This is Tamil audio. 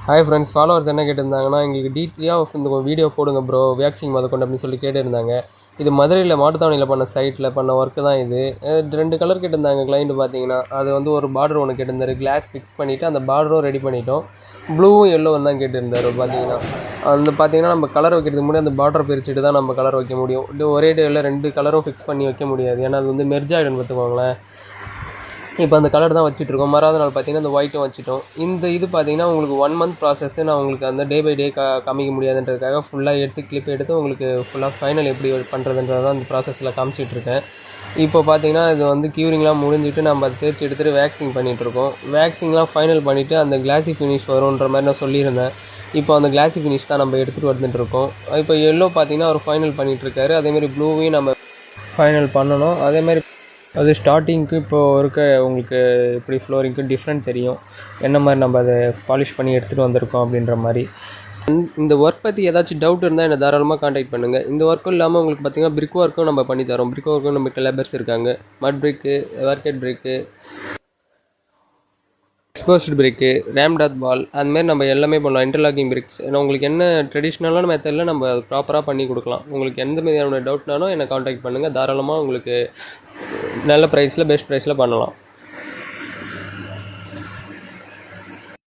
ஹாய் ஃப்ரெண்ட்ஸ், ஃபாலோவர்ஸ் என்ன கேட்டிருந்தாங்கன்னா, எங்களுக்கு டீட்டெயிலாக இந்த வீடியோ போடுங்க ப்ரோ, வேக்சின் முதற்கொண்டு அப்படின்னு சொல்லி கேட்டிருந்தாங்க. இது மதுரையில் மாட்டுத்தாவணியில் பண்ண சைட்டில் பண்ண ஒர்க்கு தான் இது. 2 கலர் கேட்டிருந்தாங்க கிளைண்ட் பார்த்தீங்கன்னா. அது வந்து ஒரு பார்டர் ஒன்று கேட்டிருந்தாரு, கிளாஸ் ஃபிக்ஸ் பண்ணிவிட்டு அந்த பார்டரும் ரெடி பண்ணிட்டோம். ப்ளூவும் எல்லோவும் தான் கேட்டிருந்தார் பார்த்தீங்கன்னா. பார்த்தீங்கன்னா நம்ம கலர் வைக்கிறதுக்கு முன்னாடி அந்த பார்டர் பிரிச்சுட்டு தான் நம்ம கலர் வைக்க முடியும். ஒரே டேவில் 2 கலரும் ஃபிக்ஸ் பண்ணி வைக்க முடியாது, ஏன்னா அது வந்து மெர்ஜ் ஆகிடுன்னு பார்த்துக்கோங்களேன். இப்போ அந்த கலர் தான் வச்சுட்ருக்கோம். மறாவது நாள் பார்த்தீங்கன்னா அந்த ஒயிட்டும் வச்சுட்டோம். இது பார்த்தீங்கன்னா உங்களுக்கு 1 மந்த் ப்ராசஸ்ஸு. நான் உங்களுக்கு அந்த டே பை டே காமிக்க முடியாதுன்றதுக்காக ஃபுல்லாக கிளிப் எடுத்து உங்களுக்கு ஃபுல்லாக ஃபைனல் எப்படி பண்ணுறதுன்றது தான் அந்த ப்ராசஸில் காமிச்சிட்ருக்கேன். இப்போ பார்த்தீங்கன்னா இது வந்து க்யூரிங்லாம் முடிஞ்சிட்டு நம்ம அதை தேய்ச்சி எடுத்துகிட்டு வேக்சிங் பண்ணிகிட்ருக்கோம். வேக்சிங்லாம் ஃபைனல் பண்ணிவிட்டு அந்த கிளாசி ஃபினிஷ் வரும்ன்ற மாதிரி நான் சொல்லியிருந்தேன். இப்போ அந்த கிளாசி ஃபினிஷ் தான் நம்ம எடுத்துகிட்டு வந்துட்டுருக்கோம். இப்போ எல்லோ பார்த்தீங்கன்னா அவர் ஃபைனல் பண்ணிகிட்ருக்காரு. அதேமாதிரி ப்ளூவையும் நம்ம ஃபைனல் பண்ணணும். அதேமாதிரி அது ஸ்டார்டிங்க்கு இப்போது இருக்க உங்களுக்கு இப்படி ஃப்ளோரிங்க்கு டிஃப்ரெண்ட் தெரியும், என்ன மாதிரி நம்ம அதை பாலிஷ் பண்ணி எடுத்துகிட்டு வந்திருக்கோம் அப்படின்ற மாதிரி. இந்த ஒர்க் பற்றி ஏதாச்சும் டவுட் இருந்தால் என்னை தாராளமாக காண்டாக்ட் பண்ணுங்கள். இந்த ஒர்க்கும் இல்லாமல் உங்களுக்கு பார்த்திங்கன்னா பிரிக் ஒர்க்கும் நம்ம பண்ணித்தரோம். பிரிக் ஒர்க்கும் நம்ம லேபர்ஸ் இருக்காங்க. மட் பிரிக்கு, வார்கெட் பிரிக்கு, எக்ஸ்போஸ்டு பிரிக்கு, ரேம்டாத் பால், அதுமாரி நம்ம எல்லாமே பண்ணலாம். இன்டர்லாக்கிங் பிரிக்ஸ் உங்களுக்கு என்ன ட்ரெடிஷ்னலான மெத்தடில் நம்ம அது ப்ராப்பராக பண்ணி கொடுக்கலாம். உங்களுக்கு எந்த மாதிரியான டவுட்னாலும் என்னை காண்டாக்ட் பண்ணுங்கள். தாராளமாக உங்களுக்கு நல்ல ப்ரைஸில் பெஸ்ட் ப்ரைஸில் பண்ணலாம்.